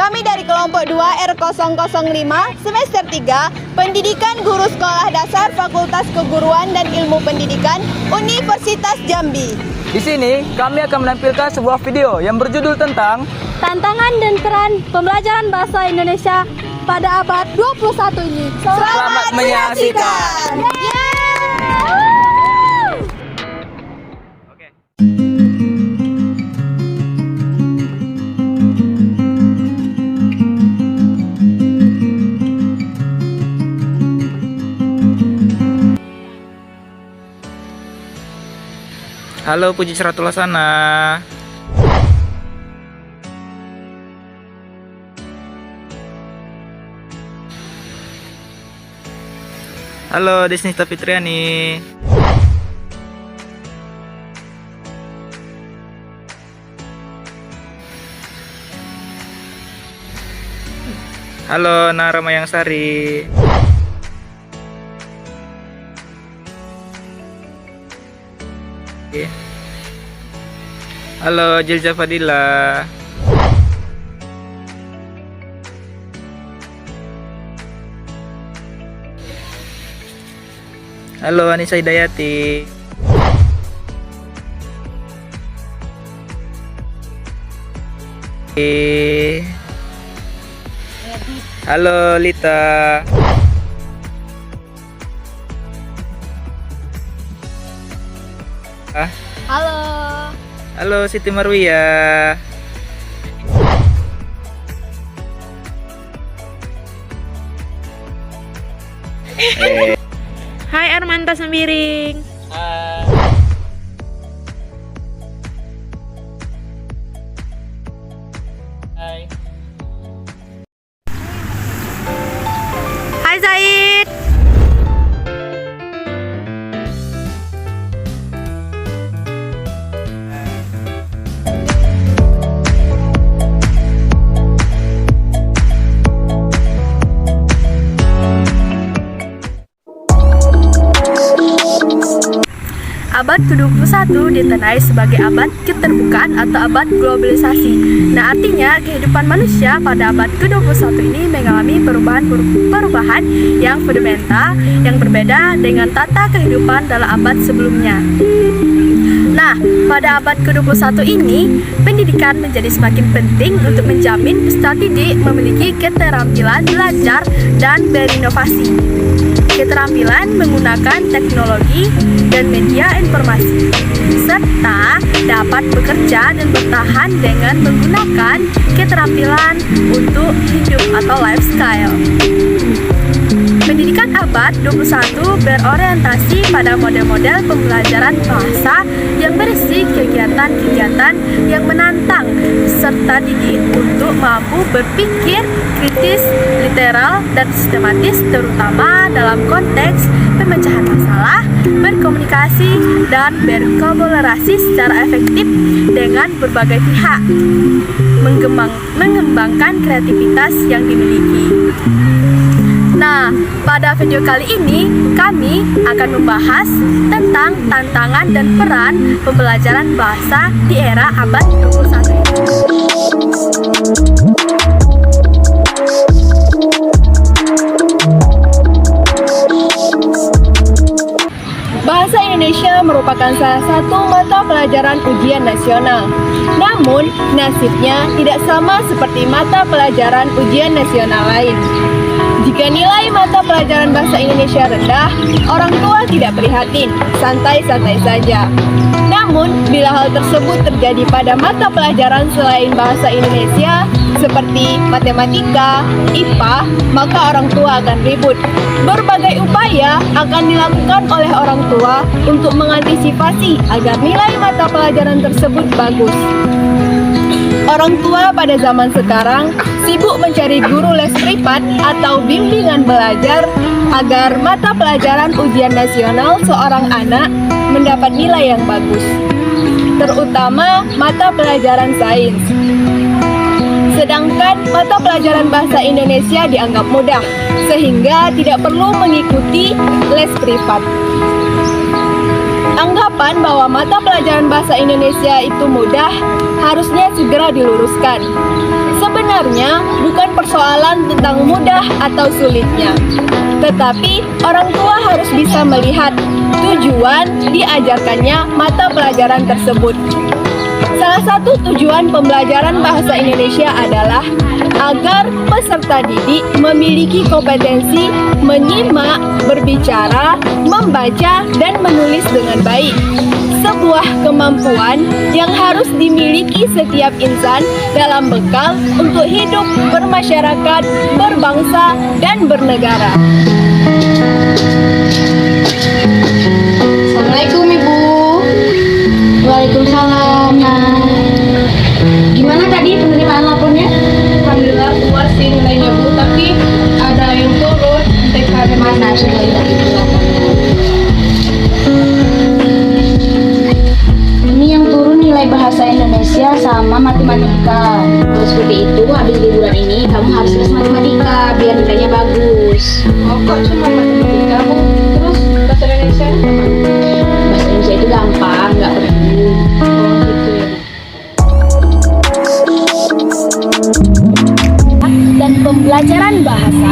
Kami dari kelompok 2 R005 semester 3 Pendidikan Guru Sekolah Dasar Fakultas Keguruan dan Ilmu Pendidikan Universitas Jambi. Di sini kami akan menampilkan sebuah video yang berjudul tentang tantangan dan peran pembelajaran bahasa Indonesia pada abad 21 ini. Selamat menyaksikan. Halo Puji Ceratulasana. Halo Desnita Fitriani. Halo Nara Mayangsari. Halo Jilza Fadila. Halo Anissa Hidayati. Halo Lita. Halo. Halo Siti Marwiyah. Hai Armanta Sembiring. Hai. Hai Zaid. Abad ke-21 ditenai sebagai abad keterbukaan atau abad globalisasi. Nah, artinya kehidupan manusia pada abad ke-21 ini mengalami perubahan yang fundamental yang berbeda dengan tata kehidupan dalam abad sebelumnya. Nah, pada abad ke-21 ini, pendidikan menjadi semakin penting untuk menjamin peserta didik memiliki keterampilan belajar dan berinovasi. Keterampilan menggunakan teknologi dan media informasi, serta dapat bekerja dan bertahan dengan menggunakan keterampilan untuk hidup atau lifestyle. Pendidikan abad 21 berorientasi pada model-model pembelajaran bahasa yang berisi kegiatan-kegiatan yang menantang peserta didik untuk mampu berpikir kritis, literal, dan sistematis, terutama dalam konteks pemecahan masalah, berkomunikasi, dan berkolaborasi secara efektif dengan berbagai pihak, mengembangkan kreativitas yang dimiliki. Nah, pada video kali ini kami akan membahas tentang tantangan dan peran pembelajaran bahasa di era abad 21 ini. Bahasa Indonesia merupakan salah satu mata pelajaran ujian nasional. Namun, nasibnya tidak sama seperti mata pelajaran ujian nasional lain. Jika nilai mata pelajaran bahasa Indonesia rendah, orang tua tidak prihatin, santai-santai saja. Namun, bila hal tersebut terjadi pada mata pelajaran selain bahasa Indonesia, seperti matematika, IPA, maka orang tua akan ribut. Berbagai upaya akan dilakukan oleh orang tua untuk mengantisipasi agar nilai mata pelajaran tersebut bagus. Orang tua pada zaman sekarang sibuk mencari guru les privat atau bimbingan belajar agar mata pelajaran ujian nasional seorang anak mendapat nilai yang bagus, terutama mata pelajaran sains. Sedangkan mata pelajaran bahasa Indonesia dianggap mudah, sehingga tidak perlu mengikuti les privat. Anggapan bahwa mata pelajaran bahasa Indonesia itu mudah harusnya segera diluruskan. Sebenarnya bukan persoalan tentang mudah atau sulitnya, tetapi orang tua harus bisa melihat tujuan diajarkannya mata pelajaran tersebut. Salah satu tujuan pembelajaran bahasa Indonesia adalah agar peserta didik memiliki kompetensi menyimak, berbicara, membaca, dan menulis dengan baik. Sebuah kemampuan yang harus dimiliki setiap insan dalam bekal untuk hidup, bermasyarakat, berbangsa, dan bernegara. Assalamualaikum Ibu. Waalaikumsalam. Nah, gimana tadi penerimaan lapornya? Alhamdulillah puas sih nilainya Bu, tapi ada yang turun. Dari mana sudah tadi lapornya? Ini yang turun nilai bahasa Indonesia sama matematika. Kalau seperti itu, habis liburan ini kamu harus les matematika biar nilainya bagus. Oh, kok cuma matematika Bu? Terus bahasa Indonesia? Bahasa Indonesia itu gampang, nggak perlu. Oh, gitu ya. Dan pembelajaran bahasa,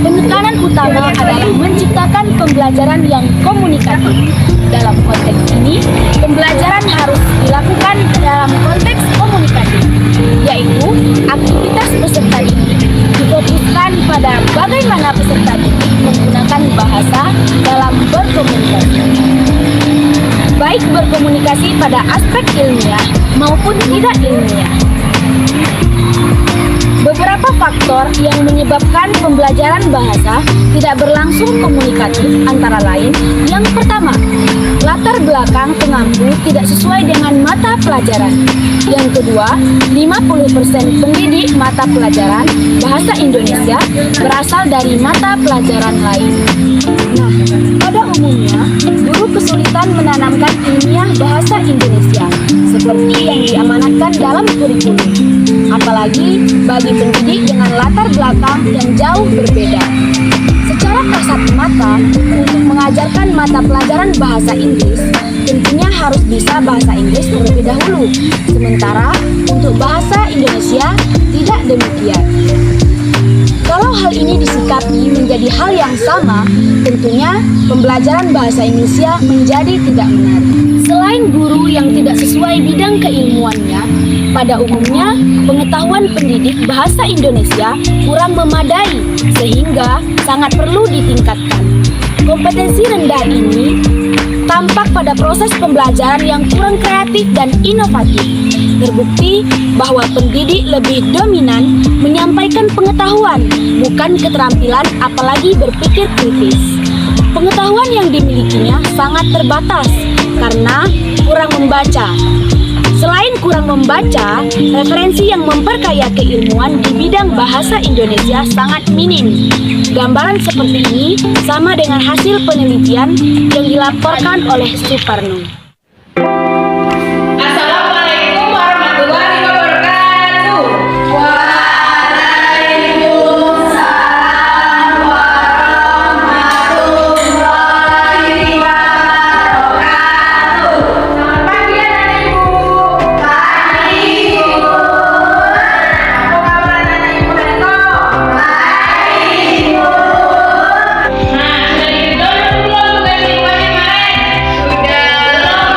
penekanan utama adalah menciptakan pembelajaran yang komunikatif. Dalam konteks ini, pembelajaran harus dilakukan dalam konteks komunikatif, yaitu aktivitas peserta didik difokuskan pada bagaimana peserta didik menggunakan bahasa dalam berkomunikasi. Baik berkomunikasi pada aspek ilmiah maupun tidak ilmiah. Beberapa faktor yang menyebabkan pembelajaran bahasa tidak berlangsung komunikatif antara lain: yang pertama, latar belakang pengampu tidak sesuai dengan mata pelajaran. Yang kedua, 50% pendidik mata pelajaran bahasa Indonesia berasal dari mata pelajaran lain. Nah, pada umumnya, guru kesulitan menanamkan ilmiah bahasa Indonesia seperti yang diamanatkan dalam kurikulum, apalagi bagi pendidik dengan latar belakang yang jauh berbeda. Secara kasat mata, untuk mengajarkan mata pelajaran bahasa Inggris, tentunya harus bisa bahasa Inggris terlebih dahulu. Sementara untuk bahasa Indonesia tidak demikian. Kalau hal ini disikapi menjadi hal yang sama, tentunya pembelajaran bahasa Indonesia menjadi tidak menarik. Selain guru yang tidak sesuai bidang keilmuannya, pada umumnya pengetahuan pendidik bahasa Indonesia kurang memadai sehingga sangat perlu ditingkatkan. Kompetensi rendah ini tampak pada proses pembelajaran yang kurang kreatif dan inovatif. Terbukti bahwa pendidik lebih dominan menyampaikan pengetahuan, bukan keterampilan apalagi berpikir kritis. Pengetahuan yang dimilikinya sangat terbatas karena kurang membaca. Selain kurang membaca, referensi yang memperkaya keilmuan di bidang bahasa Indonesia sangat minim. Gambaran seperti ini sama dengan hasil penelitian yang dilaporkan oleh Suparno. Assalamualaikum warahmatullahi wabarakatuh. Waalaikumsalam warahmatullahi wabarakatuh. Selamat pagi anak-anak ibu. Pagi ibu. Apa kabar anak-anak ibu Eko? Baik ibu. Nah, sudah di-download belum tugas mingguan kemarin? Sudah belum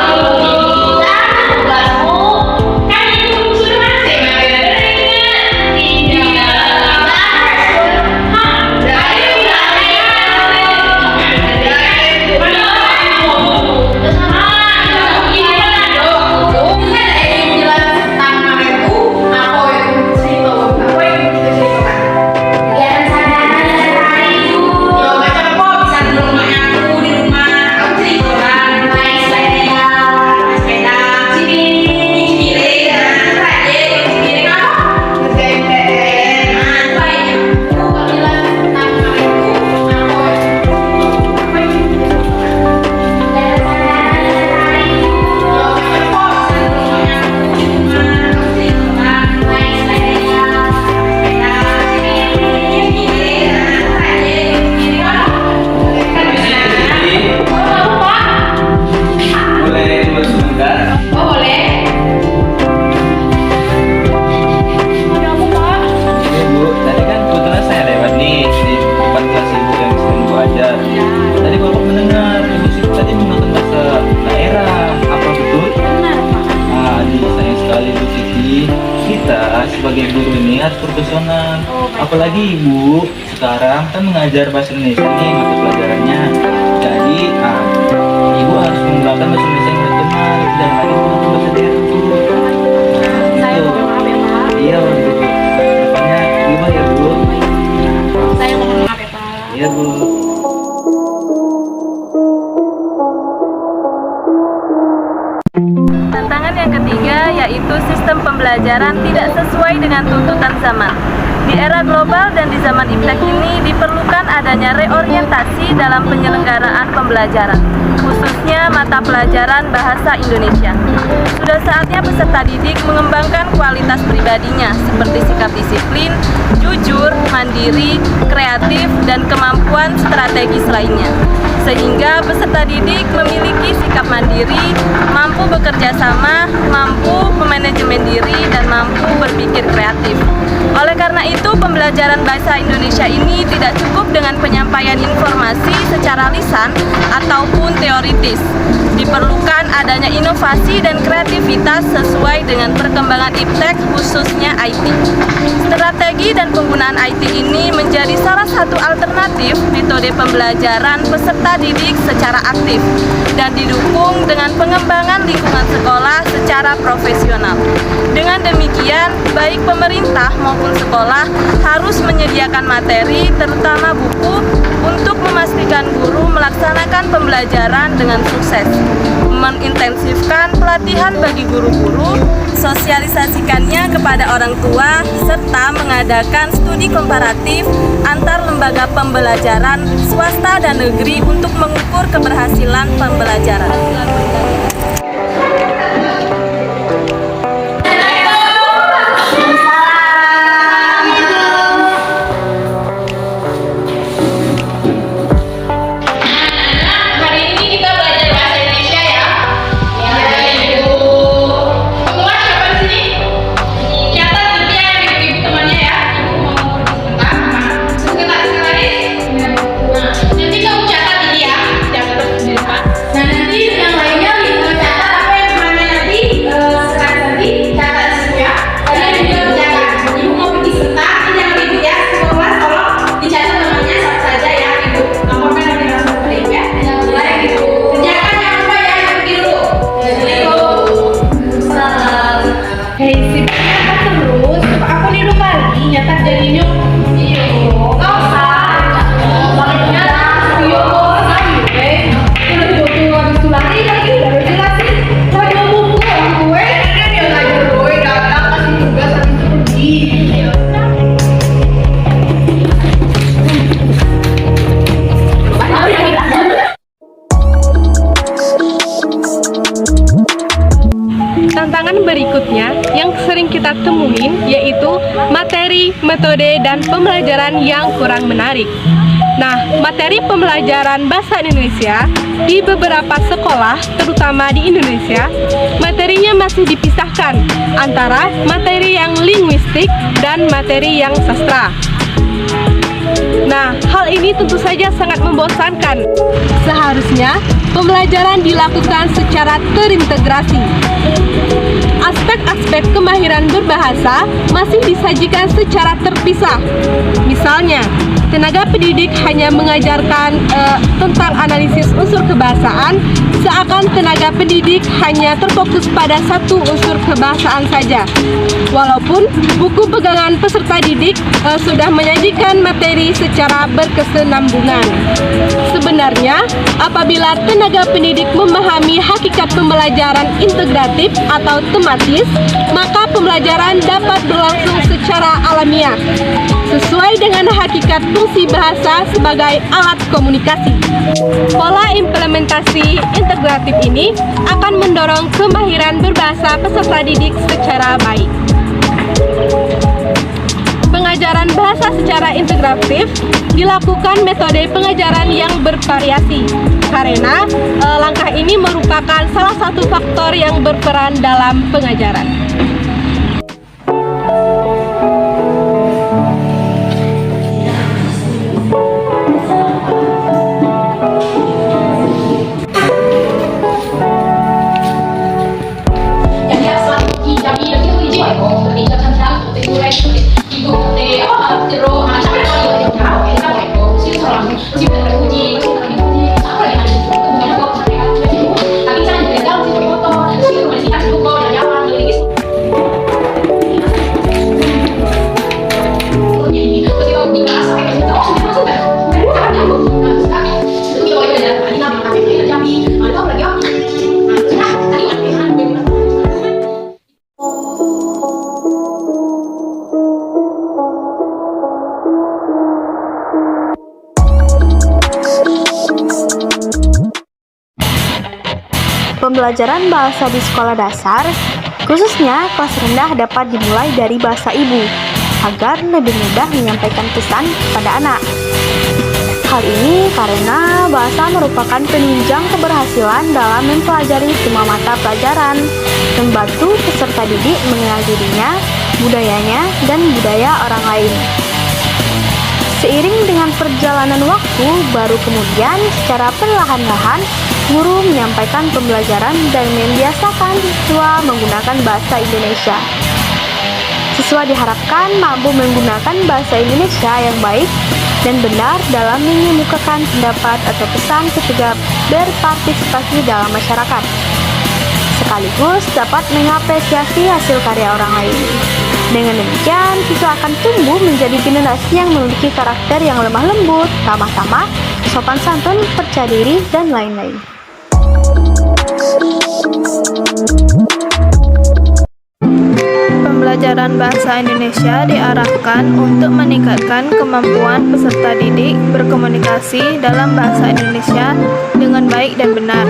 kita sebagai guru ini harus profesional. Apalagi ibu sekarang kan mengajar bahasa Indonesia nih mata pelajarannya. Jadi ibu harus menggunakan bahasa Indonesia yang benar, jangan lagi menggunakan bahasa daerah bu. Saya mohon maaf ya Pak. Iya bu. Depannya gimana ya bu? Saya mohon maaf ya Pak. Iya bu. Tantangan yang ketiga yaitu sistem pembelajaran tidak sesuai dengan tuntutan zaman. Di era global dan di zaman Imlek ini diperlukan adanya reorientasi dalam penyelenggaraan pembelajaran, khususnya mata pelajaran bahasa Indonesia. Sudah saatnya peserta didik mengembangkan kualitas pribadinya seperti sikap disiplin, jujur, mandiri, kreatif, dan kemampuan strategis lainnya. Sehingga peserta didik memiliki sikap mandiri, mampu bekerja sama, mampu memanajemen diri, dan mampu berpikir kreatif. Oleh karena itu, pembelajaran bahasa Indonesia ini tidak cukup dengan penyampaian informasi secara lisan ataupun teoritis. Diperlukan adanya inovasi dan kreativitas sesuai dengan perkembangan iptek, khususnya IT. Strategi dan penggunaan IT ini menjadi salah satu alternatif metode pembelajaran peserta didik secara aktif dan didukung dengan pengembangan lingkungan sekolah secara profesional. Dengan demikian, baik pemerintah maupun sekolah harus menyediakan materi, terutama buku, untuk memastikan guru melaksanakan pembelajaran dengan sukses. Mengintensifkan pelatihan bagi guru-guru, sosialisasikannya kepada orang tua, serta mengadakan studi komparatif antar lembaga pembelajaran swasta dan negeri untuk mengukur keberhasilan pembelajaran. Tantangan berikutnya yang sering kita temuin yaitu materi, metode, dan pembelajaran yang kurang menarik. Nah, materi pembelajaran bahasa Indonesia di beberapa sekolah, terutama di Indonesia, materinya masih dipisahkan antara materi yang linguistik dan materi yang sastra. Nah, hal ini tentu saja sangat membosankan. Seharusnya pembelajaran dilakukan secara terintegrasi. Aspek-aspek kemahiran berbahasa masih disajikan secara terpisah. Misalnya, tenaga pendidik hanya mengajarkan tentang analisis unsur kebahasaan, seakan tenaga pendidik hanya terfokus pada satu unsur kebahasaan saja. Walaupun buku pegangan peserta didik sudah menyajikan materi secara berkesinambungan. Sebenarnya, apabila tenaga pendidik memahami hakikat pembelajaran integratif atau tematis, maka pembelajaran dapat berlangsung secara alamiah, sesuai dengan hakikat fungsi bahasa sebagai alat komunikasi. Pola implementasi integratif ini akan mendorong kemahiran berbahasa peserta didik secara baik. Pengajaran bahasa secara integratif dilakukan metode pengajaran yang bervariasi, karena langkah ini merupakan salah satu faktor yang berperan dalam pengajaran. Jadi pembelajaran bahasa di sekolah dasar, khususnya kelas rendah dapat dimulai dari bahasa ibu, agar lebih mudah menyampaikan pesan kepada anak. Hal ini karena bahasa merupakan penunjang keberhasilan dalam mempelajari semua mata pelajaran, membantu peserta didik mengenal dirinya, budayanya, dan budaya orang lain. Seiring dengan perjalanan waktu, baru kemudian secara perlahan-lahan guru menyampaikan pembelajaran dan membiasakan siswa menggunakan bahasa Indonesia. Siswa diharapkan mampu menggunakan bahasa Indonesia yang baik dan benar dalam mengemukakan pendapat atau pesan ketika berpartisipasi dalam masyarakat, sekaligus dapat mengapresiasi hasil karya orang lain. Dengan demikian, siswa akan tumbuh menjadi generasi yang memiliki karakter yang lemah lembut, ramah tamah, sopan santun, percaya diri, dan lain-lain. Pembelajaran bahasa Indonesia diarahkan untuk meningkatkan kemampuan peserta didik berkomunikasi dalam bahasa Indonesia dengan baik dan benar.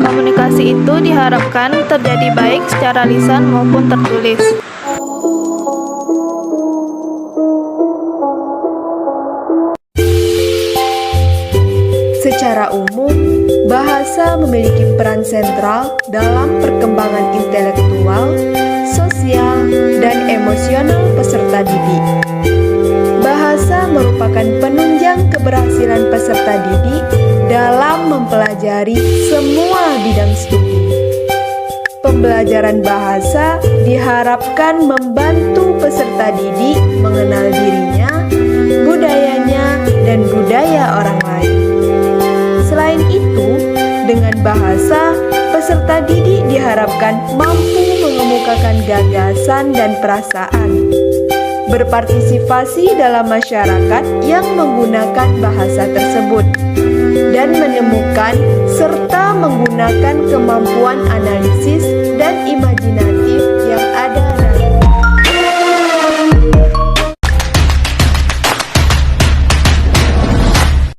Komunikasi itu diharapkan terjadi baik secara lisan maupun tertulis. Secara umum, bahasa memiliki peran sentral dalam perkembangan intelektual, sosial, dan emosional peserta didik. Bahasa merupakan penunjang keberhasilan peserta didik dalam mempelajari semua bidang studi. Pembelajaran bahasa diharapkan membantu peserta didik mengenal dirinya, budayanya, dan budaya orang lain. Selain itu, dengan bahasa, peserta didik diharapkan mampu mengemukakan gagasan dan perasaan, berpartisipasi dalam masyarakat yang menggunakan bahasa tersebut, dan menemukan serta menggunakan kemampuan analisis dan imajinatif yang ada